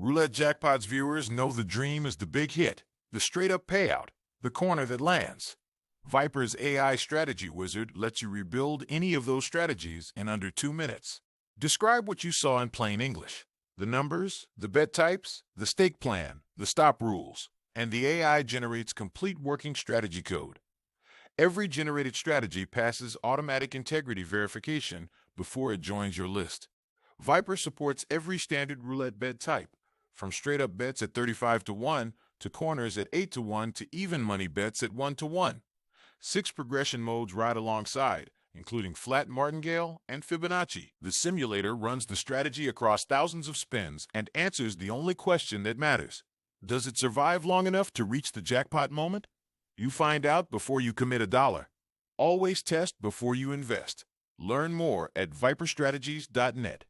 Roulette Jackpot's viewers know the dream is the big hit, the straight-up payout, the corner that lands. Viper's AI strategy wizard lets you rebuild any of those strategies in under 2 minutes. Describe what you saw in plain English. The numbers, the bet types, the stake plan, the stop rules, and the AI generates complete working strategy code. Every generated strategy passes automatic integrity verification before it joins your list. Viper supports every standard roulette bet type, from straight-up bets at 35-1 to corners at 8-1 to even money bets at 1-1. 6 progression modes ride alongside, including flat martingale and Fibonacci. The simulator runs the strategy across thousands of spins and answers the only question that matters. Does it survive long enough to reach the jackpot moment? You find out before you commit a dollar. Always test before you invest. Learn more at viperstrategies.net.